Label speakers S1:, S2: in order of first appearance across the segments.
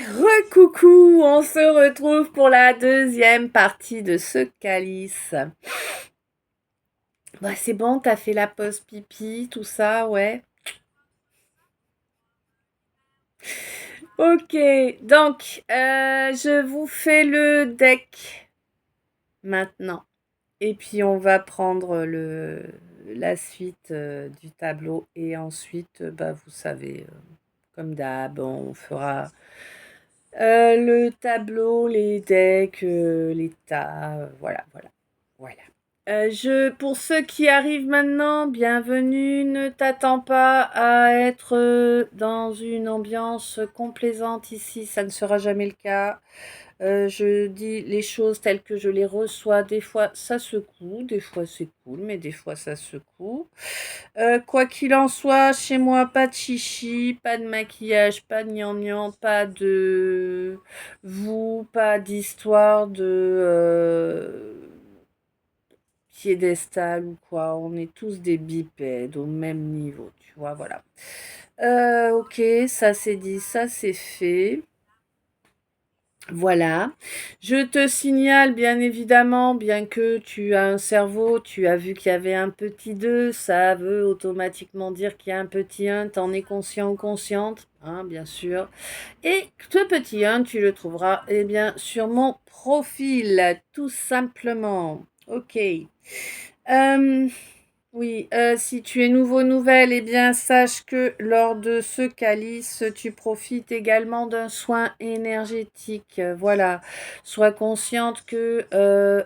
S1: Recoucou, on se retrouve pour la deuxième partie de ce calice. Bah, c'est bon, t'as fait la pause pipi, tout ça, ouais. Ok, donc je vous fais le deck maintenant. Et puis on va prendre la suite du tableau. Et ensuite, bah, vous savez, comme d'hab, on fera le tableau, les decks, les tas, voilà, voilà, voilà. Pour ceux qui arrivent maintenant, bienvenue. Ne t'attends pas à être dans une ambiance complaisante ici, ça ne sera jamais le cas. Je dis les choses telles que je les reçois. Des fois, ça secoue, des fois c'est cool, mais des fois ça secoue. Quoi qu'il en soit, chez moi, pas de chichi, pas de maquillage, pas de gnangnan, pas de vous, pas d'histoire de piédestal ou quoi. On est tous des bipèdes au même niveau, tu vois, voilà. Ok, ça c'est dit, ça c'est fait. Voilà. Je te signale, bien évidemment, bien que tu as un cerveau, tu as vu qu'il y avait un petit 2, ça veut automatiquement dire qu'il y a un petit 1, t'en es conscient ou consciente, hein, bien sûr. Et ce petit 1, tu le trouveras, eh bien, sur mon profil, tout simplement. Ok. Euh, oui, si tu es nouveau, nouvelle, eh bien, sache que lors de ce calice, tu profites également d'un soin énergétique. Voilà, sois consciente que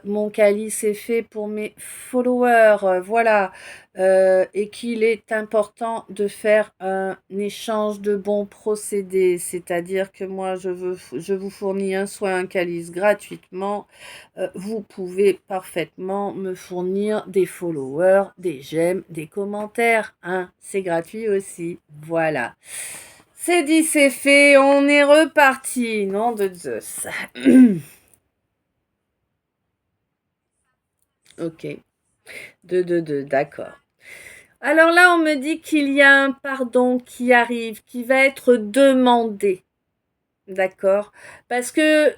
S1: mon calice est fait pour mes followers. Voilà, et qu'il est important de faire un échange de bons procédés. C'est-à-dire que moi, je vous fournis un soin, un calice gratuitement. Vous pouvez parfaitement me fournir des followers, des j'aime, des commentaires. Hein, c'est gratuit aussi. Voilà. C'est dit, c'est fait. On est reparti. Nom de Zeus. Ok. Deux, d'accord. Alors là, on me dit qu'il y a un pardon qui arrive, qui va être demandé. D'accord? Parce que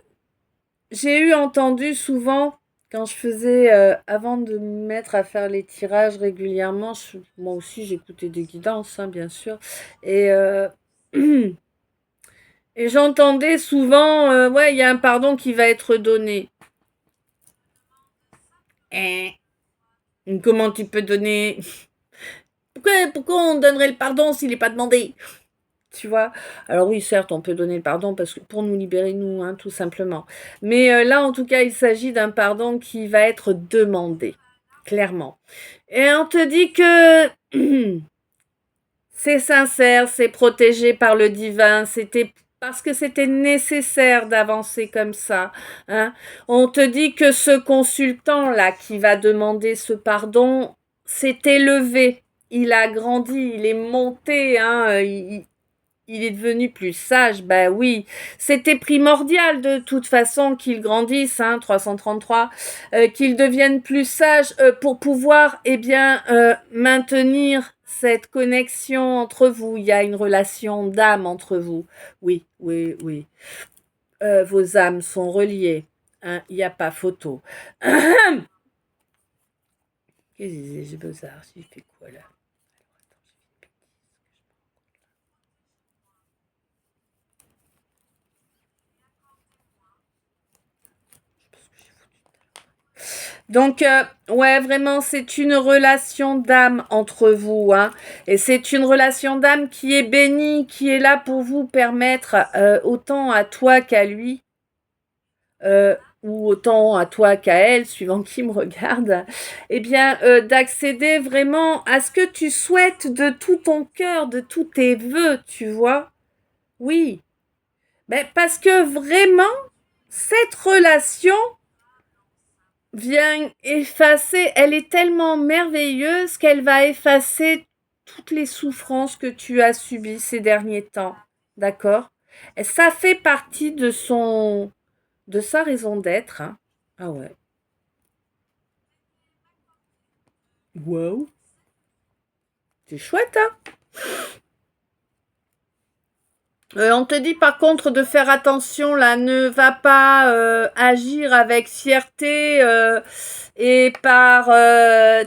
S1: j'ai eu entendu souvent, quand je faisais, avant de me mettre à faire les tirages régulièrement, moi aussi j'écoutais des guidances, hein, bien sûr, et, et j'entendais souvent, ouais, il y a un pardon qui va être donné. Hein, comment tu peux donner? Pourquoi on donnerait le pardon s'il n'est pas demandé? Tu vois? Alors oui, certes, on peut donner le pardon parce que pour nous libérer, nous, hein, tout simplement. Mais là, en tout cas, il s'agit d'un pardon qui va être demandé, clairement. Et on te dit que c'est sincère, c'est protégé par le divin, c'était parce que c'était nécessaire d'avancer comme ça. Hein. On te dit que ce consultant-là qui va demander ce pardon s'est élevé, il a grandi, il est monté, hein, il est devenu plus sage, bah oui. C'était primordial de toute façon qu'il grandisse, hein, 333, qu'il devienne plus sage pour pouvoir, eh bien, maintenir cette connexion entre vous. Il y a une relation d'âme entre vous. Oui, oui, oui. Vos âmes sont reliées. Hein, il n'y a pas photo. Qu'est-ce que j'ai besoin? J'ai fait quoi là? Donc, ouais, vraiment, c'est une relation d'âme entre vous, hein. Et c'est une relation d'âme qui est bénie, qui est là pour vous permettre, autant à toi qu'à lui, ou autant à toi qu'à elle, suivant qui me regarde, eh bien, d'accéder vraiment à ce que tu souhaites de tout ton cœur, de tous tes vœux, tu vois. Oui. Mais parce que vraiment, cette relation vient effacer, elle est tellement merveilleuse qu'elle va effacer toutes les souffrances que tu as subies ces derniers temps. D'accord? Et ça fait partie de sa raison d'être. Hein. Ah ouais. Wow. C'est chouette, hein? On te dit par contre de faire attention là, ne va pas agir avec fierté et par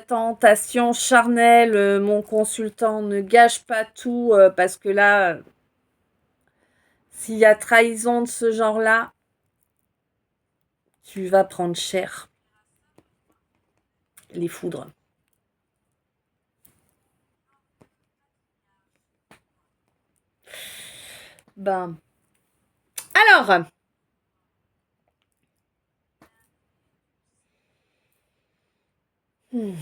S1: tentation charnelle. Mon consultant, ne gâche pas tout parce que là, s'il y a trahison de ce genre-là, tu vas prendre cher. Les foudres. Ben. Alors. Hmm.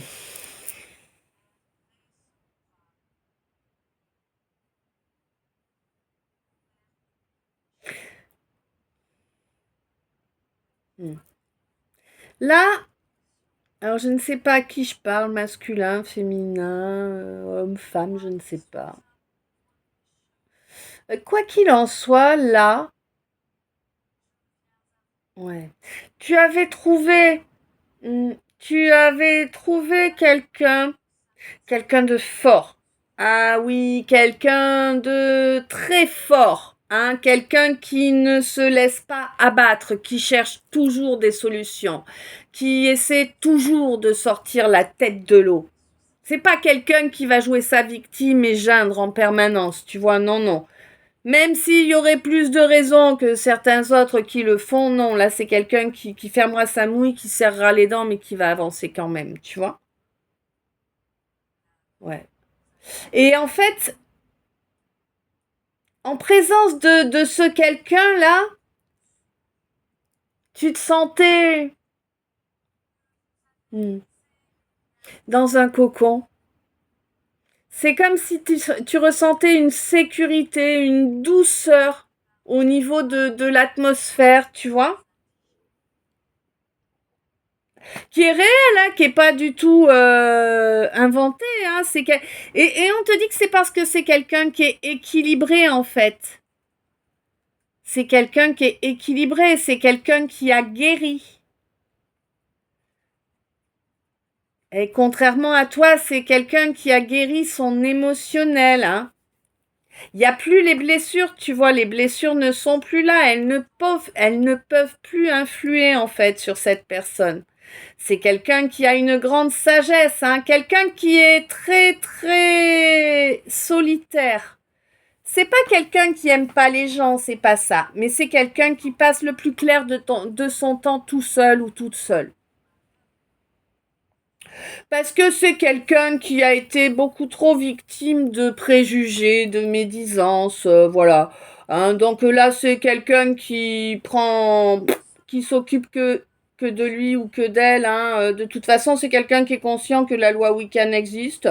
S1: Là, alors je ne sais pas à qui je parle, masculin, féminin, homme, femme, je ne sais pas. Quoi qu'il en soit, là, ouais. Tu avais trouvé, tu avais trouvé quelqu'un de fort. Ah oui, quelqu'un de très fort. Hein, quelqu'un qui ne se laisse pas abattre, qui cherche toujours des solutions, qui essaie toujours de sortir la tête de l'eau. C'est pas quelqu'un qui va jouer sa victime et geindre en permanence, tu vois, non, non. Même s'il y aurait plus de raisons que certains autres qui le font, non, là c'est quelqu'un qui fermera sa mouille, qui serrera les dents, mais qui va avancer quand même, tu vois. Ouais. Et en fait, en présence de ce quelqu'un-là, tu te sentais dans un cocon. C'est comme si tu ressentais une sécurité, une douceur au niveau de l'atmosphère, tu vois, qui est réelle, hein, qui est pas du tout inventée. Hein, et on te dit que c'est parce que c'est quelqu'un qui est équilibré en fait. C'est quelqu'un qui est équilibré, c'est quelqu'un qui a guéri. Et contrairement à toi, c'est quelqu'un qui a guéri son émotionnel. Hein. Il n'y a plus les blessures, tu vois, les blessures ne sont plus là, elles ne peuvent plus influer en fait sur cette personne. C'est quelqu'un qui a une grande sagesse, hein, quelqu'un qui est très très solitaire. C'est pas quelqu'un qui aime pas les gens, c'est pas ça, mais c'est quelqu'un qui passe le plus clair de son temps tout seul ou toute seule. Parce que c'est quelqu'un qui a été beaucoup trop victime de préjugés, de médisance, voilà. Hein, donc là, c'est quelqu'un qui s'occupe que de lui ou que d'elle. Hein. De toute façon, c'est quelqu'un qui est conscient que la loi Wiccan existe,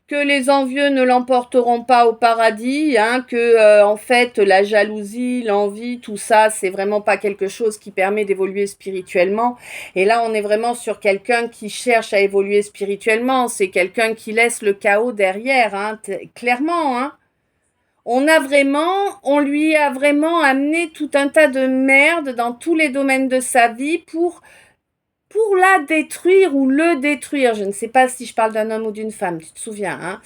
S1: que les envieux ne l'emporteront pas au paradis, hein, que en fait la jalousie, l'envie, tout ça, c'est vraiment pas quelque chose qui permet d'évoluer spirituellement. Et là, on est vraiment sur quelqu'un qui cherche à évoluer spirituellement. C'est quelqu'un qui laisse le chaos derrière, hein, clairement. Hein. On lui a vraiment amené tout un tas de merde dans tous les domaines de sa vie pour la détruire ou le détruire. Je ne sais pas si je parle d'un homme ou d'une femme, tu te souviens. Hein.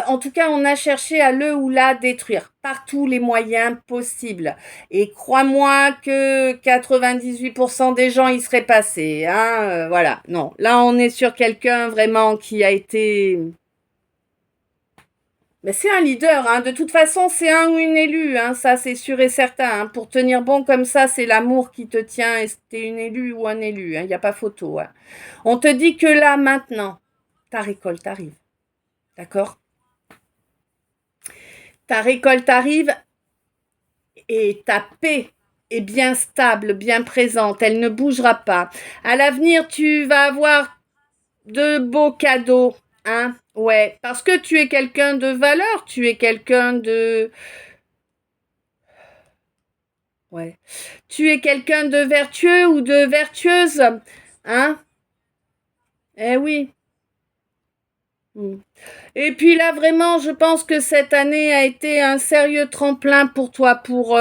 S1: En tout cas, on a cherché à le ou la détruire par tous les moyens possibles. Et crois-moi que 98% des gens y seraient passés. Hein. Voilà, non. Là, on est sur quelqu'un vraiment qui a été... Mais c'est un leader, hein. De toute façon, c'est un ou une élue, hein. Ça c'est sûr et certain. Hein. Pour tenir bon comme ça, c'est l'amour qui te tient et t'es une élue ou un élu. Il n'y a pas photo. Hein. On te dit que là, maintenant, ta récolte arrive. D'accord. Ta récolte arrive et ta paix est bien stable, bien présente. Elle ne bougera pas. À l'avenir, tu vas avoir de beaux cadeaux. Hein. Ouais. Parce que tu es quelqu'un de valeur. Tu es quelqu'un de... Ouais. Tu es quelqu'un de vertueux ou de vertueuse. Hein. Eh oui. Et puis là, vraiment, je pense que cette année a été un sérieux tremplin pour toi, pour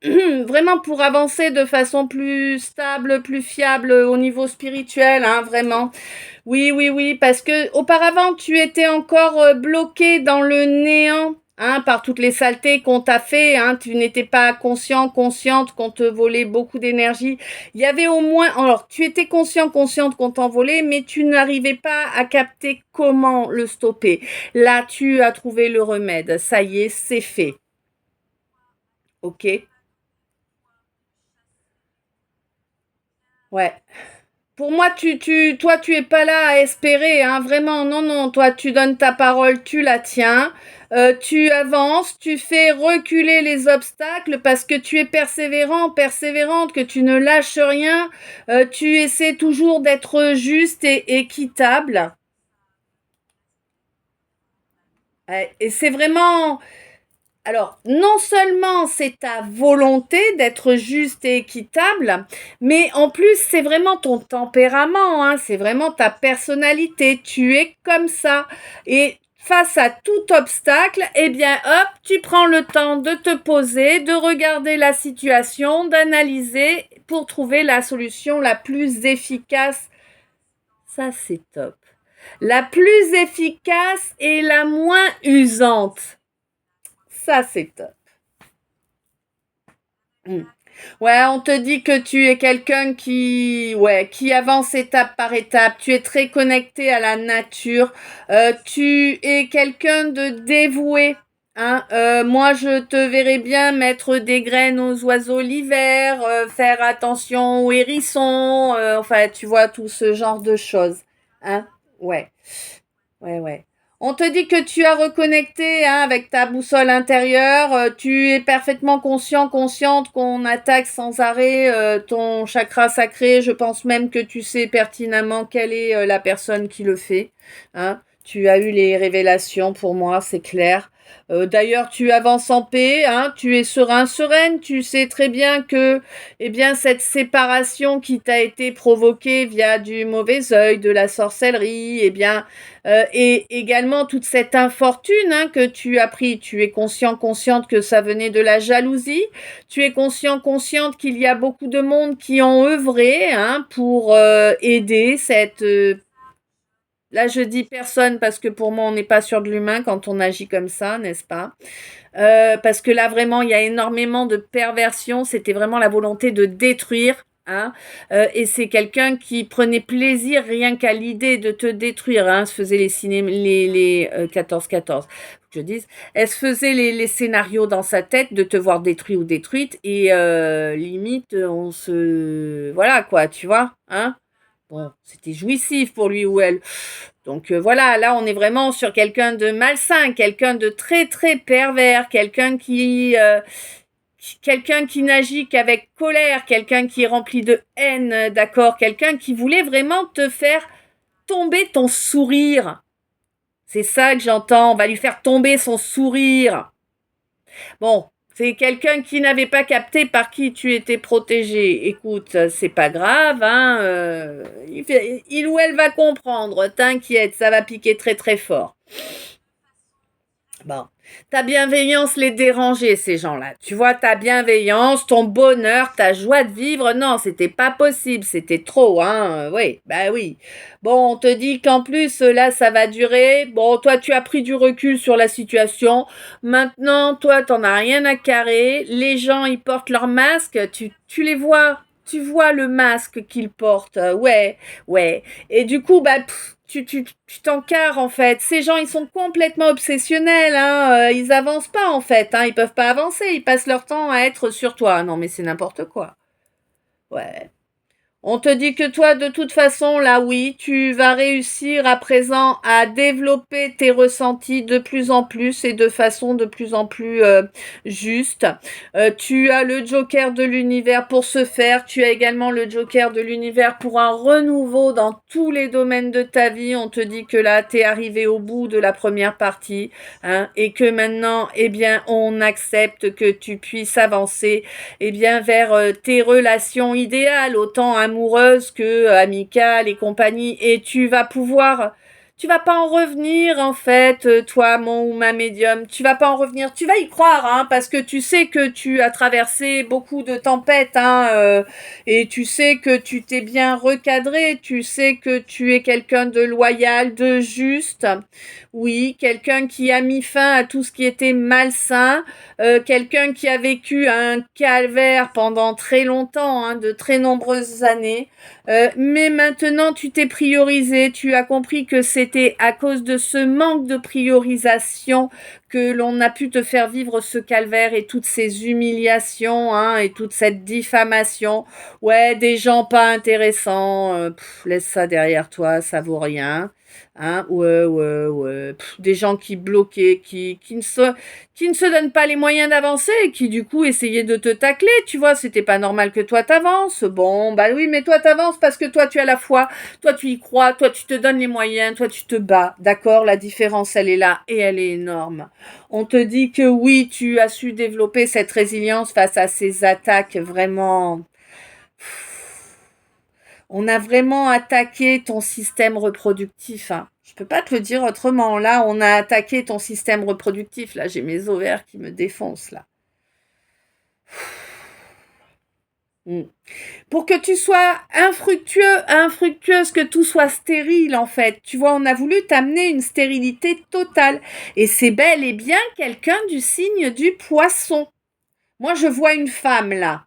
S1: vraiment pour avancer de façon plus stable, plus fiable au niveau spirituel, hein, vraiment. Oui, oui, oui, parce que auparavant, tu étais encore bloqué dans le néant. hein, par toutes les saletés qu'on t'a fait, hein, tu n'étais pas conscient, consciente qu'on te volait beaucoup d'énergie. Il y avait au moins, alors tu étais conscient, consciente qu'on t'en volait, mais tu n'arrivais pas à capter comment le stopper. Là, tu as trouvé le remède. Ça y est, c'est fait. Ok? Ouais. Pour moi, toi, tu es pas là à espérer, hein, vraiment, non, non, toi, tu donnes ta parole, tu la tiens, tu avances, tu fais reculer les obstacles parce que tu es persévérant, persévérante, que tu ne lâches rien, tu essaies toujours d'être juste et équitable. Et c'est vraiment, alors, non seulement c'est ta volonté d'être juste et équitable, mais en plus c'est vraiment ton tempérament, hein, c'est vraiment ta personnalité. Tu es comme ça. Et face à tout obstacle, eh bien hop, tu prends le temps de te poser, de regarder la situation, d'analyser pour trouver la solution la plus efficace. Ça, c'est top. La plus efficace et la moins usante. Ça, c'est top. Mm. Ouais, on te dit que tu es quelqu'un qui avance étape par étape. Tu es très connecté à la nature. Tu es quelqu'un de dévoué. Hein. Moi, je te verrais bien mettre des graines aux oiseaux l'hiver, faire attention aux hérissons. Enfin, tu vois, tout ce genre de choses. Hein. Ouais. Ouais, ouais. On te dit que tu as reconnecté, hein, avec ta boussole intérieure. Tu es parfaitement conscient, consciente qu'on attaque sans arrêt ton chakra sacré. Je pense même que tu sais pertinemment quelle est la personne qui le fait. Hein. Tu as eu les révélations pour moi, c'est clair. D'ailleurs, tu avances en paix, hein, tu es serein, sereine. Tu sais très bien que, eh bien, cette séparation qui t'a été provoquée via du mauvais œil, de la sorcellerie, eh bien, et également toute cette infortune, hein, que tu as pris. Tu es conscient, consciente que ça venait de la jalousie. Tu es conscient, consciente qu'il y a beaucoup de monde qui ont œuvré, hein, pour aider cette... là, je dis personne parce que pour moi, on n'est pas sûr de l'humain quand on agit comme ça, n'est-ce pas? Parce que là, vraiment, il y a énormément de perversion. C'était vraiment la volonté de détruire. Hein. Et c'est quelqu'un qui prenait plaisir rien qu'à l'idée de te détruire. Hein. Elle se faisait les 14-14, je dise. Elle se faisait les scénarios dans sa tête de te voir détruit ou détruite. Et limite, on se... Voilà, quoi, tu vois. Hein. Bon, c'était jouissif pour lui ou elle. Donc voilà, là on est vraiment sur quelqu'un de malsain, quelqu'un de très très pervers, quelqu'un qui n'agit qu'avec colère, quelqu'un qui est rempli de haine, d'accord, quelqu'un qui voulait vraiment te faire tomber ton sourire. C'est ça que j'entends, on va lui faire tomber son sourire. Bon, c'est quelqu'un qui n'avait pas capté par qui tu étais protégé. Écoute, c'est pas grave, hein. Il ou elle va comprendre. T'inquiète, ça va piquer très très fort. Bon, ta bienveillance les dérangeait, ces gens-là. Tu vois, ta bienveillance, ton bonheur, ta joie de vivre, non, c'était pas possible, c'était trop, hein. Oui, bah oui. Bon, on te dit qu'en plus, là, ça va durer. Bon, toi, tu as pris du recul sur la situation. Maintenant, toi, t'en as rien à carrer. Les gens, ils portent leur masque. Tu les vois. Tu vois le masque qu'ils portent. Ouais, ouais. Et du coup, bah, tu t'encarres en fait. Ces gens, ils sont complètement obsessionnels, hein. Ils avancent pas en fait, hein. Ils peuvent pas avancer. Ils passent leur temps à être sur toi. Non, mais c'est n'importe quoi. Ouais. On te dit que toi, de toute façon, là, oui, tu vas réussir à présent à développer tes ressentis de plus en plus et de façon de plus en plus juste. Tu as le joker de l'univers pour ce faire. Tu as également le joker de l'univers pour un renouveau dans tous les domaines de ta vie. On te dit que là, tu es arrivé au bout de la première partie, hein, et que maintenant, eh bien, on accepte que tu puisses avancer, eh bien, vers tes relations idéales, autant amoureuses que amicales et compagnie. Et tu vas pouvoir tu vas pas en revenir en fait, toi, mon ou ma médium, tu vas pas en revenir, tu vas y croire, hein, parce que tu sais que tu as traversé beaucoup de tempêtes, hein, et tu sais que tu t'es bien recadré, tu sais que tu es quelqu'un de loyal, de juste, oui, quelqu'un qui a mis fin à tout ce qui était malsain, quelqu'un qui a vécu un calvaire pendant très longtemps, hein, de très nombreuses années. Mais maintenant, tu t'es priorisé, tu as compris que c'était à cause de ce manque de priorisation que l'on a pu te faire vivre ce calvaire et toutes ces humiliations, hein, et toute cette diffamation. Ouais, des gens pas intéressants, laisse ça derrière toi, ça vaut rien. Hein, ouais, ouais, ouais. Des gens qui bloquaient, qui ne se donnent pas les moyens d'avancer et qui du coup essayaient de te tacler, tu vois, c'était pas normal que toi t'avances. Bon, bah oui, mais toi t'avances parce que toi tu as la foi, toi tu y crois, toi tu te donnes les moyens, toi tu te bats, d'accord? La différence elle est là et elle est énorme. On te dit que oui, tu as su développer cette résilience face à ces attaques vraiment. On a vraiment attaqué ton système reproductif, hein. Je peux pas te le dire autrement. Là, on a attaqué ton système reproductif. Là, j'ai mes ovaires qui me défoncent, là. Mm. Pour que tu sois infructueuse, que tout soit stérile, en fait. Tu vois, on a voulu t'amener une stérilité totale. Et c'est bel et bien quelqu'un du signe du poisson. Moi, je vois une femme, là.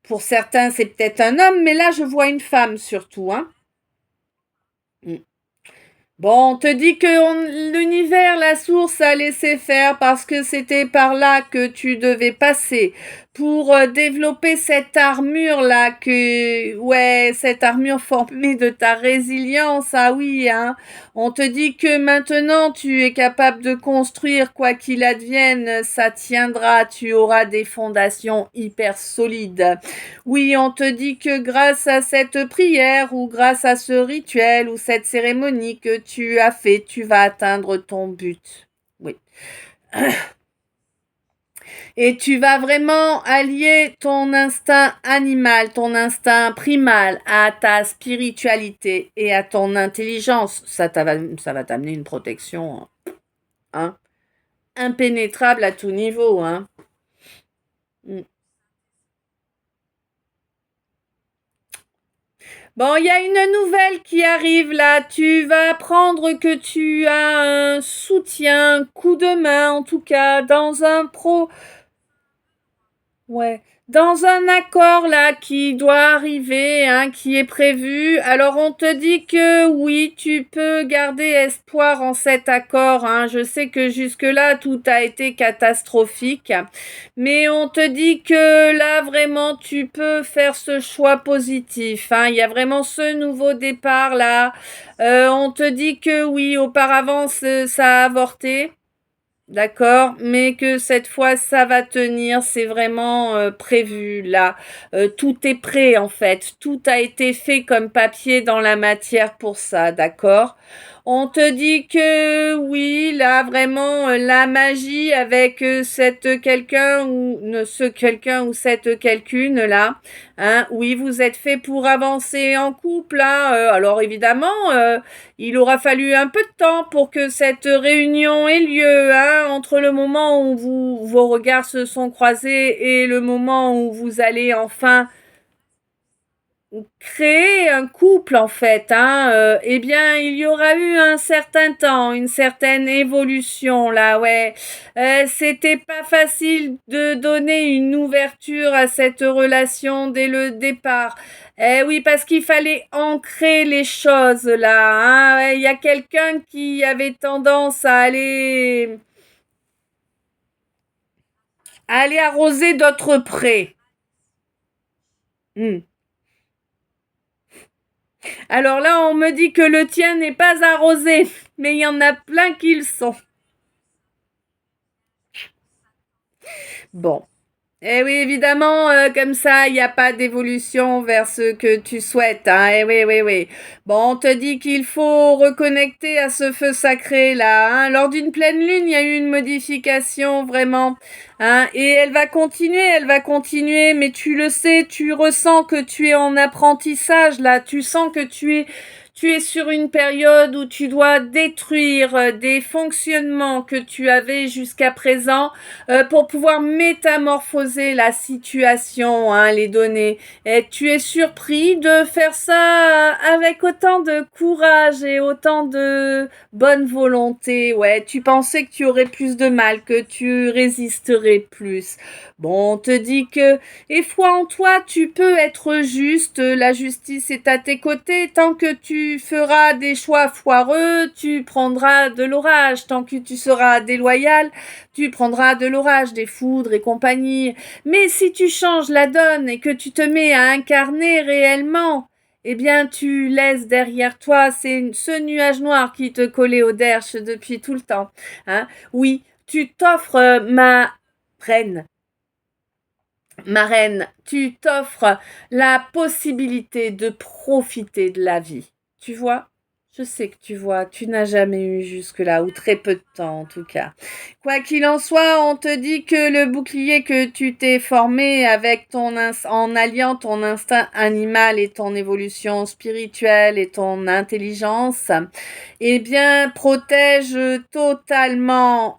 S1: Pour certains, c'est peut-être un homme, mais là, je vois une femme surtout, hein. Mm. Bon, on te dit que l'univers, la source, a laissé faire parce que c'était par là que tu devais passer pour développer cette armure-là ouais, cette armure formée de ta résilience, ah oui, hein. On te dit que maintenant tu es capable de construire quoi qu'il advienne, ça tiendra, tu auras des fondations hyper solides. Oui, on te dit que grâce à cette prière ou grâce à ce rituel ou cette cérémonie que tu as fait, tu vas atteindre ton but. Oui. Et tu vas vraiment allier ton instinct animal, ton instinct primal à ta spiritualité et à ton intelligence. Ça va t'amener une protection, hein, impénétrable à tout niveau, hein. Mm. Bon, il y a une nouvelle qui arrive là. Tu vas apprendre que tu as un soutien, un coup de main en tout cas, Ouais, dans un accord là qui doit arriver, hein, qui est prévu. Alors on te dit que oui, tu peux garder espoir en cet accord, hein. Je sais que jusque-là tout a été catastrophique, mais on te dit que là vraiment tu peux faire ce choix positif, hein. Il y a vraiment ce nouveau départ là. On te dit que oui, auparavant ça a avorté. D'accord, mais que cette fois ça va tenir, c'est vraiment prévu là. Tout est prêt en fait, tout a été fait comme papier dans la matière pour ça, d'accord? On te dit que oui, là vraiment la magie avec cette quelqu'un ou ce quelqu'un ou cette quelqu'une là, hein, oui, vous êtes fait pour avancer en couple, hein. Alors évidemment, il aura fallu un peu de temps pour que cette réunion ait lieu, hein, entre le moment où vos regards se sont croisés et le moment où vous allez enfin créer un couple en fait, hein, eh bien il y aura eu un certain temps, une certaine évolution là, ouais. C'était pas facile de donner une ouverture à cette relation dès le départ. Eh oui, parce qu'il fallait ancrer les choses là, hein. Ouais, il y a quelqu'un qui avait tendance à aller arroser d'autres prés. Hmm. Alors là, on me dit que le tien n'est pas arrosé, mais il y en a plein qui le sont. Bon. Eh oui, évidemment, comme ça, il n'y a pas d'évolution vers ce que tu souhaites, hein. Eh oui, oui, oui. Bon, on te dit qu'il faut reconnecter à ce feu sacré là, hein. Lors d'une pleine lune, il y a eu une modification vraiment, hein. Et elle va continuer, mais tu le sais, tu ressens que tu es en apprentissage là. Tu sens que tu es sur une période où tu dois détruire des fonctionnements que tu avais jusqu'à présent pour pouvoir métamorphoser la situation, hein, les données. Et tu es surpris de faire ça avec autant de courage et autant de bonne volonté. Ouais, tu pensais que tu aurais plus de mal, que tu résisterais plus. Bon, on te dit que, et foi en toi, tu peux être juste, la justice est à tes côtés. Tant que tu feras des choix foireux, tu prendras de l'orage. Tant que tu seras déloyal, tu prendras de l'orage, des foudres et compagnie. Mais si tu changes la donne et que tu te mets à incarner réellement, eh bien, tu laisses derrière toi ce nuage noir qui te collait au derche depuis tout le temps. Hein. Oui, tu t'offres ma reine, tu t'offres la possibilité de profiter de la vie. Tu vois? Je sais que tu vois, tu n'as jamais eu jusque-là, ou très peu de temps en tout cas. Quoi qu'il en soit, on te dit que le bouclier que tu t'es formé avec en alliant ton instinct animal et ton évolution spirituelle et ton intelligence, eh bien, protège totalement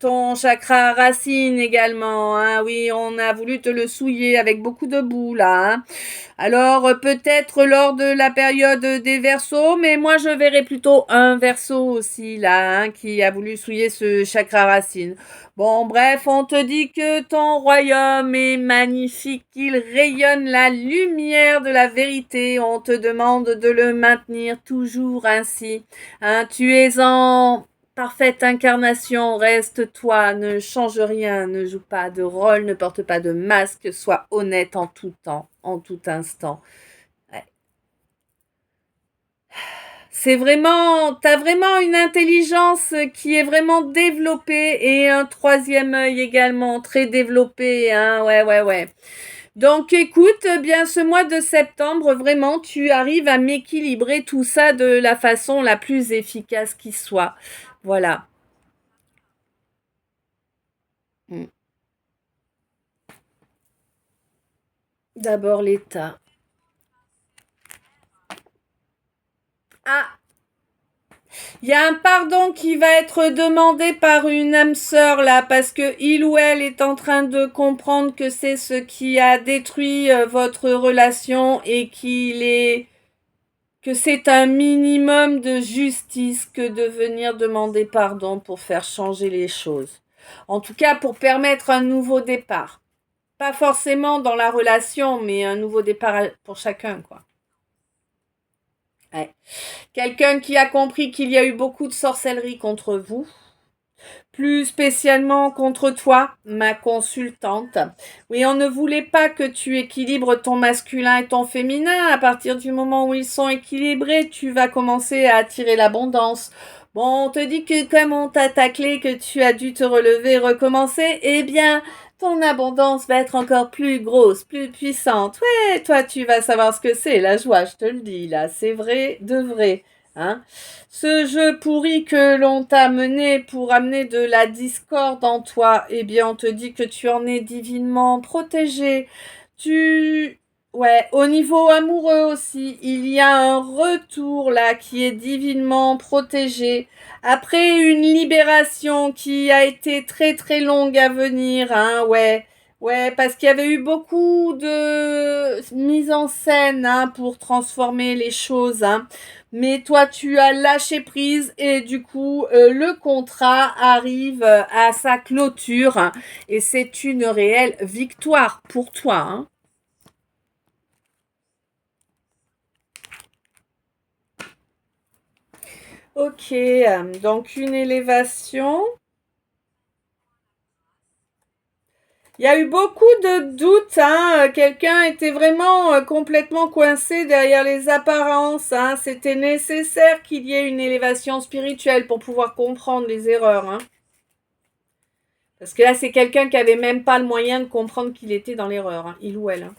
S1: ton chakra racine également. Hein. Oui, on a voulu te le souiller avec beaucoup de boue là. Hein. Alors, peut-être lors de la période des Verseaux, mais moi je verrais plutôt un Verseau aussi là, hein, qui a voulu souiller ce chakra racine. Bon, bref, on te dit que ton royaume est magnifique, qu'il rayonne la lumière de la vérité. On te demande de le maintenir toujours ainsi. Hein, tu es en parfaite incarnation, reste toi, ne change rien, ne joue pas de rôle, ne porte pas de masque, sois honnête en tout temps, en tout instant. Ouais. T'as vraiment une intelligence qui est vraiment développée et un troisième œil également très développé, hein, ouais. Donc écoute, bien ce mois de septembre, vraiment, tu arrives à m'équilibrer tout ça de la façon la plus efficace qui soit. Voilà. Mm. D'abord l'État. Ah, il y a un pardon qui va être demandé par une âme sœur là, parce que il ou elle est en train de comprendre que c'est ce qui a détruit votre relation et que c'est un minimum de justice que de venir demander pardon pour faire changer les choses. En tout cas, pour permettre un nouveau départ. Pas forcément dans la relation, mais un nouveau départ pour chacun, quoi. Ouais. Quelqu'un qui a compris qu'il y a eu beaucoup de sorcellerie contre vous, plus spécialement contre toi, ma consultante. Oui, on ne voulait pas que tu équilibres ton masculin et ton féminin. À partir du moment où ils sont équilibrés, tu vas commencer à attirer l'abondance. Bon, on te dit que comme on t'a taclé, que tu as dû te relever et recommencer, eh bien, ton abondance va être encore plus grosse, plus puissante. Ouais, toi, tu vas savoir ce que c'est, la joie, je te le dis, là. C'est vrai, de vrai. Hein. Ce jeu pourri que l'on t'a mené pour amener de la discorde en toi, eh bien, on te dit que tu en es divinement protégé. Ouais, au niveau amoureux aussi, il y a un retour là qui est divinement protégé. Après une libération qui a été très très longue à venir, hein, ouais. Ouais, parce qu'il y avait eu beaucoup de mise en scène hein, pour transformer les choses. Hein. Mais toi, tu as lâché prise et du coup, le contrat arrive à sa clôture hein, et c'est une réelle victoire pour toi. Hein. Ok, donc une élévation. Il y a eu beaucoup de doutes, hein. Quelqu'un était vraiment complètement coincé derrière les apparences. Hein. C'était nécessaire qu'il y ait une élévation spirituelle pour pouvoir comprendre les erreurs. Hein. Parce que là, c'est quelqu'un qui avait même pas le moyen de comprendre qu'il était dans l'erreur, hein, il ou elle. Hein.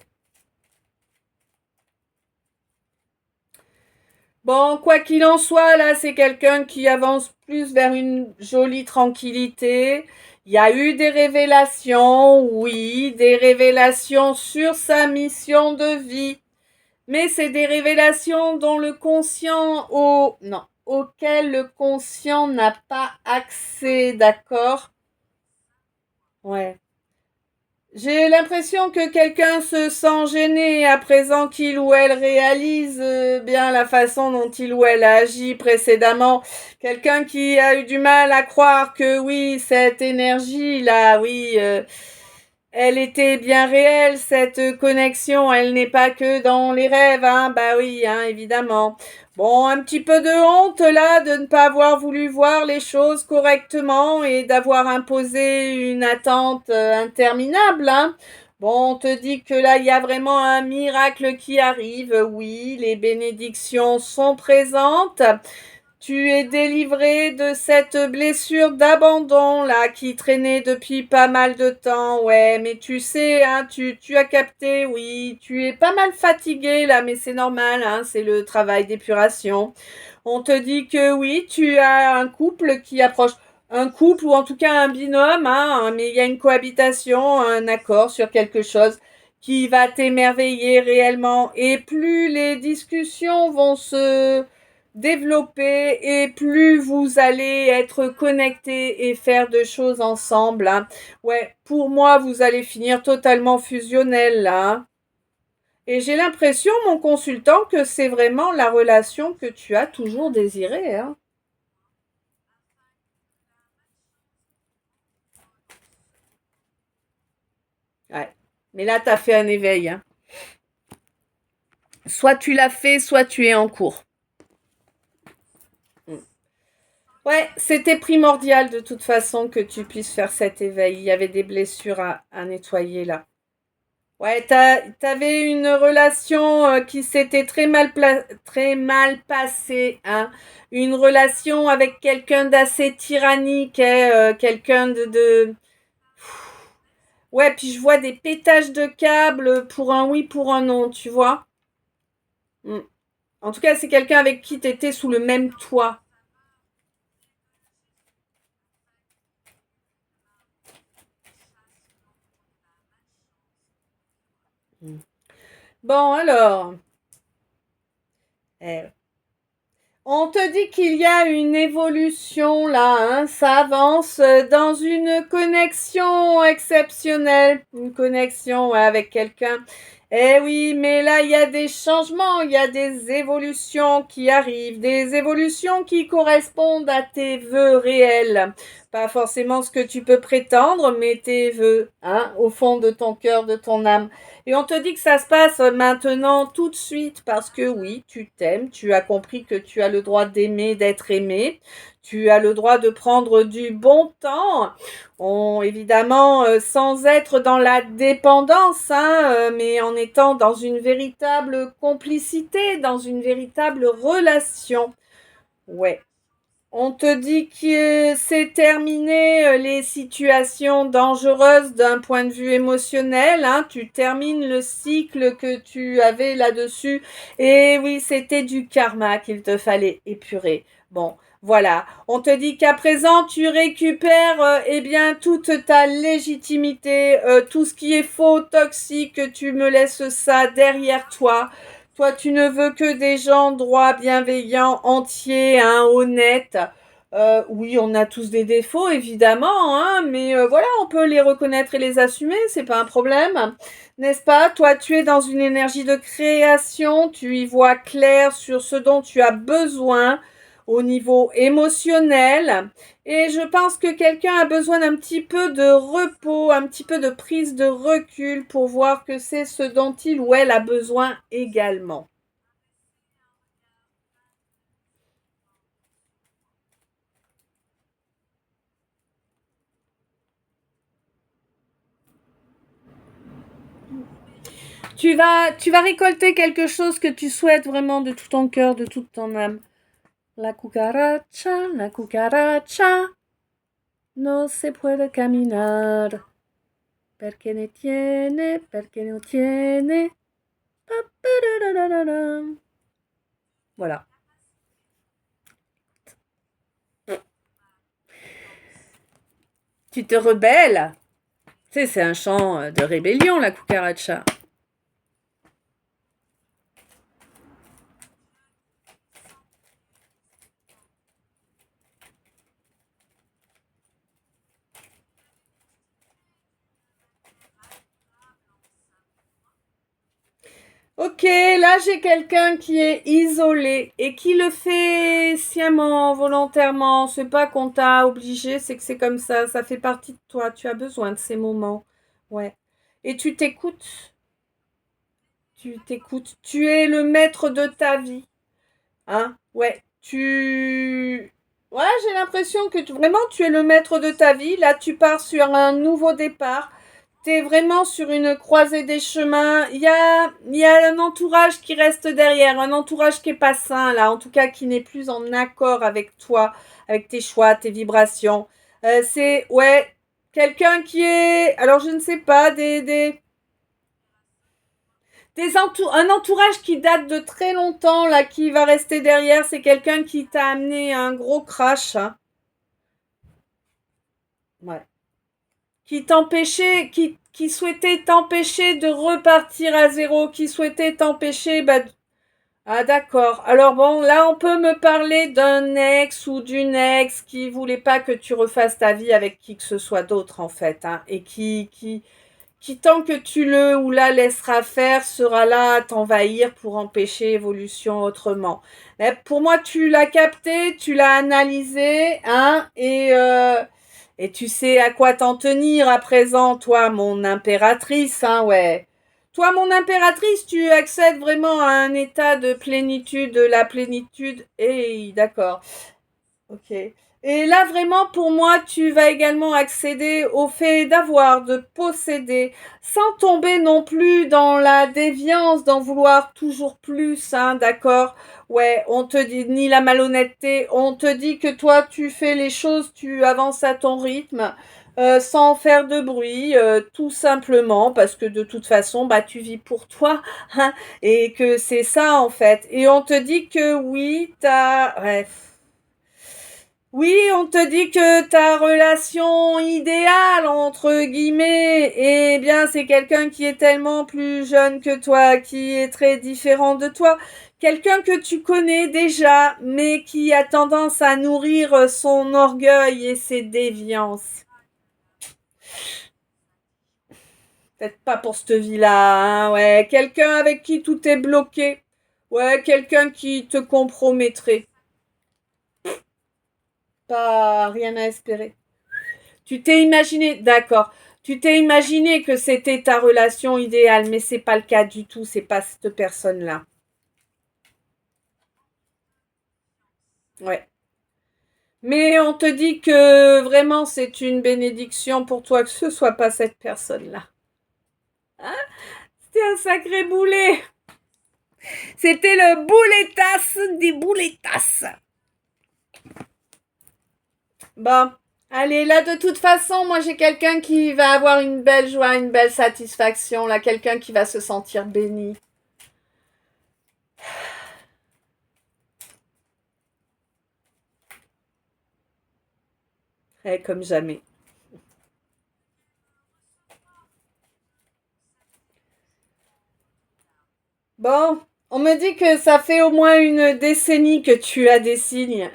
S1: Bon, quoi qu'il en soit, là, c'est quelqu'un qui avance plus vers une jolie tranquillité. Il y a eu des révélations, oui, des révélations sur sa mission de vie. Mais c'est des révélations dont le conscient non, auquel le conscient n'a pas accès, d'accord? Ouais. J'ai l'impression que quelqu'un se sent gêné à présent qu'il ou elle réalise bien la façon dont il ou elle a agi précédemment. Quelqu'un qui a eu du mal à croire que oui, cette énergie-là, oui, elle était bien réelle, cette connexion, elle n'est pas que dans les rêves, hein, bah oui, hein, évidemment. Bon, un petit peu de honte là de ne pas avoir voulu voir les choses correctement et d'avoir imposé une attente interminable, hein. Bon, on te dit que là, il y a vraiment un miracle qui arrive. Oui, les bénédictions sont présentes. Tu es délivré de cette blessure d'abandon là qui traînait depuis pas mal de temps. Ouais, mais tu sais, hein, tu as capté, oui, tu es pas mal fatigué là, mais c'est normal, hein, c'est le travail d'épuration. On te dit que oui, tu as un couple qui approche, un couple ou en tout cas un binôme, hein, mais il y a une cohabitation, un accord sur quelque chose qui va t'émerveiller réellement. Et plus les discussions vont se développer et plus vous allez être connectés et faire de choses ensemble, hein. Ouais, pour moi, vous allez finir totalement fusionnel là, hein. Et j'ai l'impression, mon consultant, que c'est vraiment la relation que tu as toujours désirée, hein. Ouais. Mais là, tu as fait un éveil, hein. Soit tu l'as fait, soit tu es en cours. Mm. Ouais, c'était primordial de toute façon que tu puisses faire cet éveil. Il y avait des blessures à nettoyer là. Ouais, t'avais une relation qui s'était très mal passée, hein. Une relation avec quelqu'un d'assez tyrannique, hein, quelqu'un de... Ouais, puis je vois des pétages de câbles pour un oui, pour un non, tu vois. Mm. En tout cas, c'est quelqu'un avec qui t'étais sous le même toit. Mm. Bon, alors, eh, on te dit qu'il y a une évolution là, hein, ça avance dans une connexion exceptionnelle, une connexion ouais, avec quelqu'un. Eh oui, mais là il y a des changements, il y a des évolutions qui arrivent, des évolutions qui correspondent à tes vœux réels. Pas forcément ce que tu peux prétendre, mais tes vœux, hein, au fond de ton cœur, de ton âme. Et on te dit que ça se passe maintenant tout de suite parce que oui, tu t'aimes, tu as compris que tu as le droit d'aimer, d'être aimé, tu as le droit de prendre du bon temps, évidemment sans être dans la dépendance, hein, mais en étant dans une véritable complicité, dans une véritable relation. Ouais. On te dit que c'est terminé les situations dangereuses d'un point de vue émotionnel, hein. Tu termines le cycle que tu avais là-dessus. Et oui, c'était du karma qu'il te fallait épurer. Bon, voilà. On te dit qu'à présent, tu récupères eh bien toute ta légitimité, tout ce qui est faux, toxique, tu me laisses ça derrière toi. Toi, tu ne veux que des gens droits, bienveillants, entiers, hein, honnêtes. Oui, on a tous des défauts, évidemment, hein, mais voilà, on peut les reconnaître et les assumer, c'est pas un problème. N'est-ce pas? Toi, tu es dans une énergie de création, tu y vois clair sur ce dont tu as besoin au niveau émotionnel. Et je pense que quelqu'un a besoin d'un petit peu de repos, un petit peu de prise de recul pour voir que c'est ce dont il ou elle a besoin également. Tu vas récolter quelque chose que tu souhaites vraiment de tout ton cœur, de toute ton âme. La cucaracha no se puede caminar. Perché ne tiene. Voilà. Tu te rebelles. Tu sais, c'est un chant de rébellion, la cucaracha. Ok, là j'ai quelqu'un qui est isolé et qui le fait sciemment, volontairement. C'est pas qu'on t'a obligé, c'est que c'est comme ça fait partie de toi. Tu as besoin de ces moments. Ouais. Et tu t'écoutes, tu t'écoutes. Tu es le maître de ta vie. Hein? Ouais. Ouais, j'ai l'impression que vraiment tu es le maître de ta vie. Là, tu pars sur un nouveau départ. T'es vraiment sur une croisée des chemins. Il y a un entourage qui reste derrière, un entourage qui est pas sain, là, en tout cas qui n'est plus en accord avec toi, avec tes choix, tes vibrations. Ouais, quelqu'un qui est, alors je ne sais pas, un entourage qui date de très longtemps, là, qui va rester derrière. C'est quelqu'un qui t'a amené un gros crash, hein. Ouais. Qui souhaitait t'empêcher de repartir à zéro, qui souhaitait t'empêcher, ah d'accord. Alors bon, là on peut me parler d'un ex ou d'une ex qui voulait pas que tu refasses ta vie avec qui que ce soit d'autre en fait, hein, et qui tant que tu le ou la laisseras faire sera là à t'envahir pour empêcher évolution autrement. Mais pour moi, tu l'as capté, tu l'as analysé, hein, et tu sais à quoi t'en tenir à présent, toi, mon impératrice, hein, ouais. Toi, mon impératrice, tu accèdes vraiment à un état de plénitude, de la plénitude. D'accord. Ok. Et là, vraiment, pour moi, tu vas également accéder au fait d'avoir, de posséder, sans tomber non plus dans la déviance, d'en vouloir toujours plus, hein, d'accord? Ouais, on te dit ni la malhonnêteté, on te dit que toi, tu fais les choses, tu avances à ton rythme, sans faire de bruit, tout simplement, parce que de toute façon, bah, tu vis pour toi, hein, et que c'est ça, en fait. Et on te dit que oui, bref. Oui, on te dit que ta relation idéale, entre guillemets, eh bien, c'est quelqu'un qui est tellement plus jeune que toi, qui est très différent de toi. Quelqu'un que tu connais déjà, mais qui a tendance à nourrir son orgueil et ses déviances. Peut-être pas pour cette vie-là, hein, ouais. Quelqu'un avec qui tout est bloqué. Ouais, quelqu'un qui te compromettrait. Pas rien à espérer. Tu t'es imaginé, d'accord. Tu t'es imaginé que c'était ta relation idéale, mais c'est pas le cas du tout. C'est pas cette personne-là. Ouais. Mais on te dit que vraiment c'est une bénédiction pour toi que ce soit pas cette personne-là. Hein? C'était un sacré boulet. C'était le bouletas des bouletas. Bon. Allez, là, de toute façon, moi, j'ai quelqu'un qui va avoir une belle joie, une belle satisfaction, là, quelqu'un qui va se sentir béni. Comme jamais. Bon, on me dit que ça fait au moins une décennie que tu as des signes.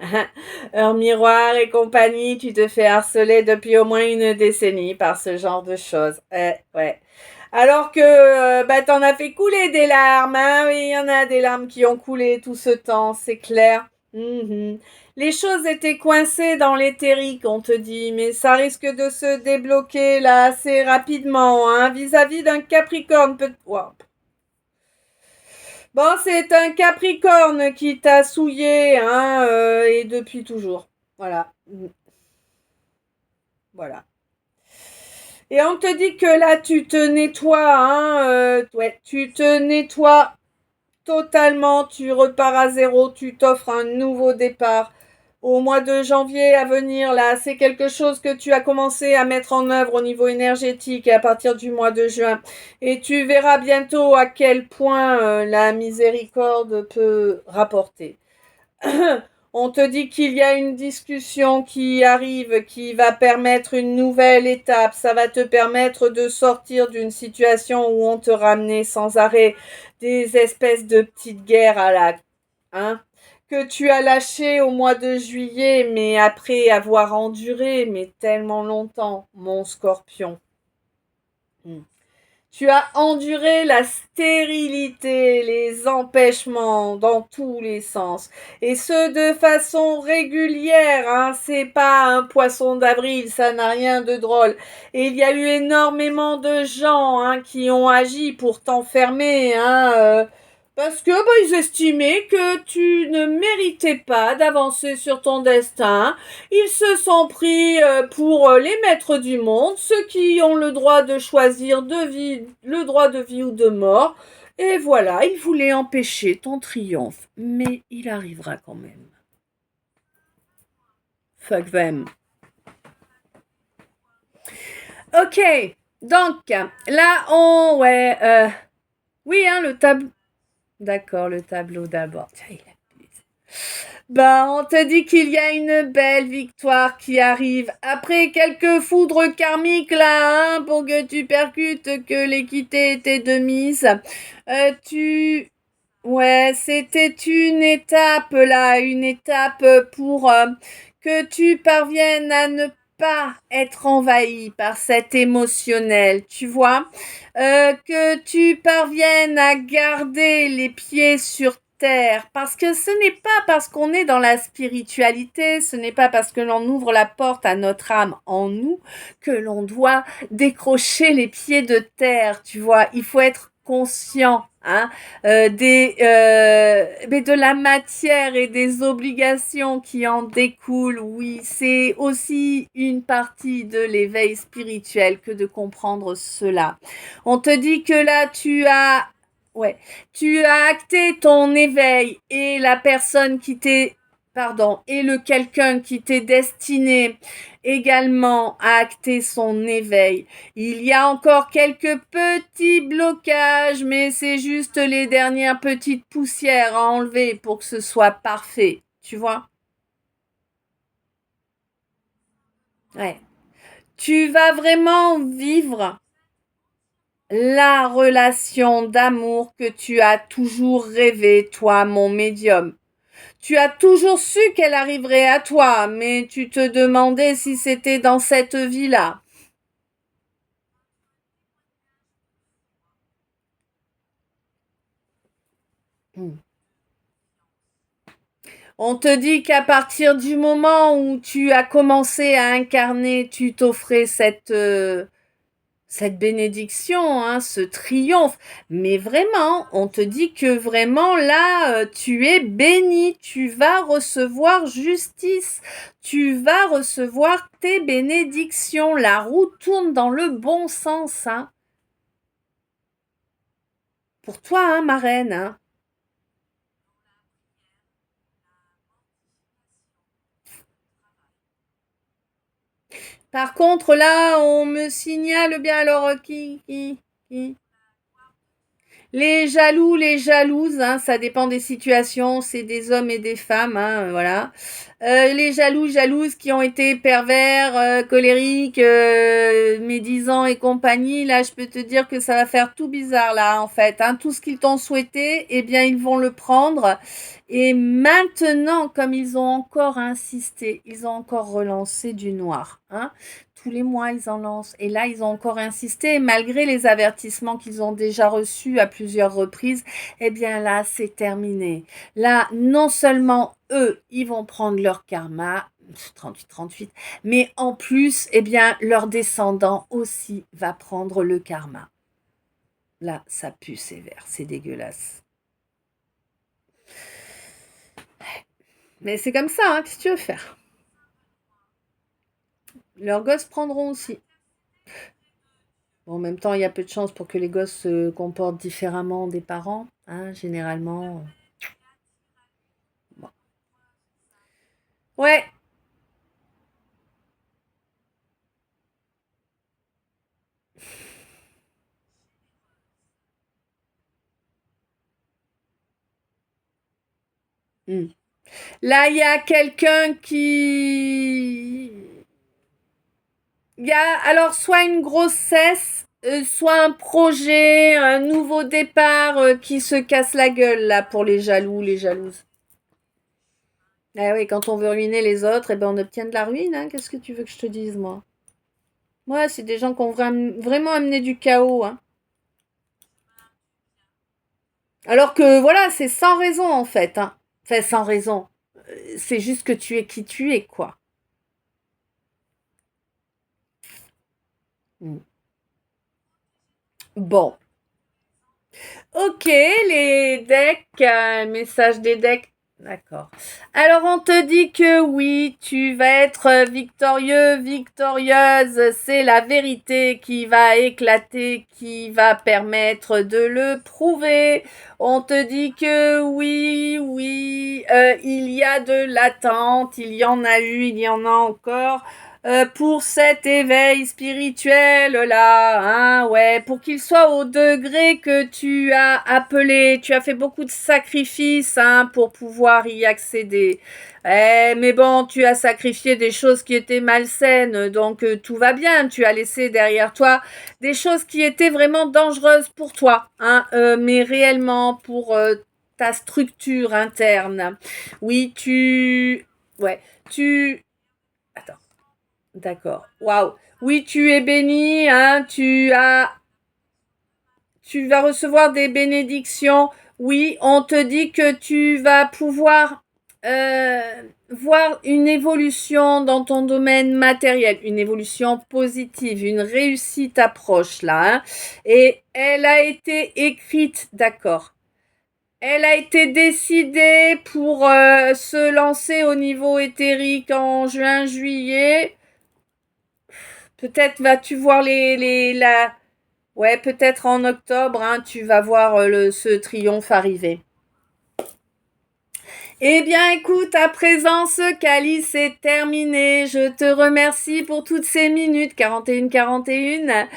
S1: Heure miroir et compagnie, tu te fais harceler depuis au moins une décennie par ce genre de choses. Ouais. Alors que bah t'en as fait couler des larmes, hein, oui, il y en a des larmes qui ont coulé tout ce temps, c'est clair. Mhm. Les choses étaient coincées dans l'éthérique, on te dit, mais ça risque de se débloquer là assez rapidement, hein, vis-à-vis d'un Capricorne. Wow. Bon, c'est un Capricorne qui t'a souillé, hein, et depuis toujours. Voilà. Voilà. Et on te dit que là, tu te nettoies, hein, ouais, tu te nettoies totalement, tu repars à zéro, tu t'offres un nouveau départ. Au mois de janvier à venir, là, c'est quelque chose que tu as commencé à mettre en œuvre au niveau énergétique à partir du mois de juin. Et tu verras bientôt à quel point la miséricorde peut rapporter. On te dit qu'il y a une discussion qui arrive, qui va permettre une nouvelle étape. Ça va te permettre de sortir d'une situation où on te ramenait sans arrêt des espèces de petites guerres à la, hein, que tu as lâché au mois de juillet, mais après avoir enduré, mais tellement longtemps, mon scorpion. Hmm. Tu as enduré la stérilité, les empêchements dans tous les sens. Et ce, de façon régulière, hein. C'est pas un poisson d'avril, ça n'a rien de drôle. Et il y a eu énormément de gens, hein, qui ont agi pour t'enfermer, hein, parce que ils estimaient que tu ne méritais pas d'avancer sur ton destin. Ils se sont pris pour les maîtres du monde, ceux qui ont le droit de choisir le droit de vie ou de mort. Et voilà, ils voulaient empêcher ton triomphe. Mais il arrivera quand même. Fuck them. Ok, donc là ouais, oui, hein, le tableau. D'accord, le tableau d'abord. Tiens, il a... On te dit qu'il y a une belle victoire qui arrive. Après quelques foudres karmiques là, hein, pour que tu percutes que l'équité était de mise. Ouais, c'était une étape là, une étape pour que tu parviennes à ne pas être envahi par cet émotionnel, tu vois, que tu parviennes à garder les pieds sur terre, parce que ce n'est pas parce qu'on est dans la spiritualité, ce n'est pas parce que l'on ouvre la porte à notre âme en nous que l'on doit décrocher les pieds de terre, tu vois, il faut être conscient, hein, mais de la matière et des obligations qui en découlent. Oui, c'est aussi une partie de l'éveil spirituel que de comprendre cela. On te dit que là tu as acté ton éveil, et la personne qui t'est et le quelqu'un qui t'est destiné également à acter son éveil. Il y a encore quelques petits blocages, mais c'est juste les dernières petites poussières à enlever pour que ce soit parfait, tu vois? Ouais. Tu vas vraiment vivre la relation d'amour que tu as toujours rêvé, toi, mon médium. Tu as toujours su qu'elle arriverait à toi, mais tu te demandais si c'était dans cette vie-là. Hmm. On te dit qu'à partir du moment où tu as commencé à incarner, tu t'offrais cette bénédiction, hein, ce triomphe. Mais vraiment, on te dit que vraiment là, tu es béni, tu vas recevoir justice, tu vas recevoir tes bénédictions. La roue tourne dans le bon sens, hein. Pour toi, hein, ma reine, hein. Par contre, là, on me signale bien alors qui les jalouses, hein, ça dépend des situations, c'est des hommes et des femmes, hein, voilà. Les jalouses qui ont été pervers, colériques, médisants et compagnie, là, je peux te dire que ça va faire tout bizarre, là, en fait, hein. Tout ce qu'ils t'ont souhaité, eh bien, ils vont le prendre. Et maintenant, comme ils ont encore insisté, ils ont encore relancé du noir, hein. Tous les mois, ils en lancent. Et là, ils ont encore insisté, malgré les avertissements qu'ils ont déjà reçus à plusieurs reprises. Eh bien là, c'est terminé. Là, non seulement eux, ils vont prendre leur karma, 38, mais en plus, eh bien, leur descendant aussi va prendre le karma. Là, ça pue sévère, c'est dégueulasse. Mais c'est comme ça, hein, qu'est-ce que tu veux faire? Leurs gosses prendront aussi. Bon, en même temps, il y a peu de chances pour que les gosses se comportent différemment des parents, hein, généralement. Bon. Ouais. Hmm. Là, il y a quelqu'un qui... Il y a alors soit une grossesse, soit un projet, un nouveau départ qui se casse la gueule, là, pour les jaloux, les jalouses. Ah oui, quand on veut ruiner les autres, eh ben on obtient de la ruine, hein. Qu'est-ce que tu veux que je te dise, moi? Moi, c'est des gens qui ont vraiment amené du chaos, hein. Alors que voilà, c'est sans raison en fait. Hein. Enfin, sans raison. C'est juste que tu es qui tu es, quoi. Mm. Bon. Ok, les decks, message des decks. D'accord. Alors on te dit que oui, tu vas être victorieux, victorieuse. C'est la vérité qui va éclater, qui va permettre de le prouver. On te dit que oui, oui, il y a de l'attente, il y en a eu, il y en a encore. Pour cet éveil spirituel là, hein, ouais, pour qu'il soit au degré que tu as appelé, tu as fait beaucoup de sacrifices, hein, pour pouvoir y accéder. Mais bon, tu as sacrifié des choses qui étaient malsaines, donc tout va bien. Tu as laissé derrière toi des choses qui étaient vraiment dangereuses pour toi, hein, mais réellement pour ta structure interne. Oui, ouais, attends. D'accord. Waouh. Oui, tu es béni, hein, tu vas recevoir des bénédictions. Oui, on te dit que tu vas pouvoir euh, voir une évolution dans ton domaine matériel, une évolution positive, une réussite approche là. Hein, et elle a été écrite, d'accord. Elle a été décidée pour se lancer au niveau éthérique en juin-juillet. Peut-être vas-tu voir ouais, peut-être en octobre, hein, tu vas voir ce triomphe arriver. Eh bien, écoute, à présent, ce calice est terminé. Je te remercie pour toutes ces minutes, 41,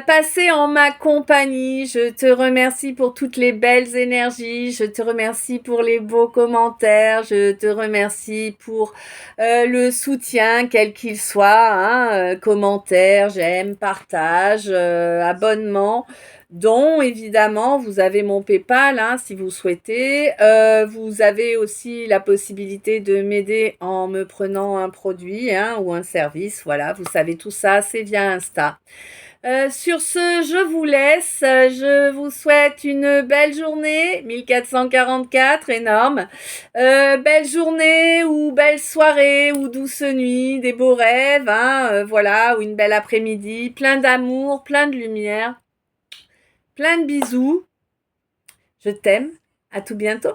S1: passées en ma compagnie. Je te remercie pour toutes les belles énergies. Je te remercie pour les beaux commentaires. Je te remercie pour le soutien, quel qu'il soit, hein, commentaires, j'aime, partage, abonnement. Dont évidemment vous avez mon PayPal, hein, si vous souhaitez. Vous avez aussi la possibilité de m'aider en me prenant un produit, hein, ou un service. Voilà, vous savez tout ça, c'est via Insta. Sur ce, je vous laisse. Je vous souhaite une belle journée. 1444, énorme. Belle journée ou belle soirée ou douce nuit, des beaux rêves, hein, voilà, ou une belle après-midi. Plein d'amour, plein de lumière. Plein de bisous. Je t'aime. À tout bientôt.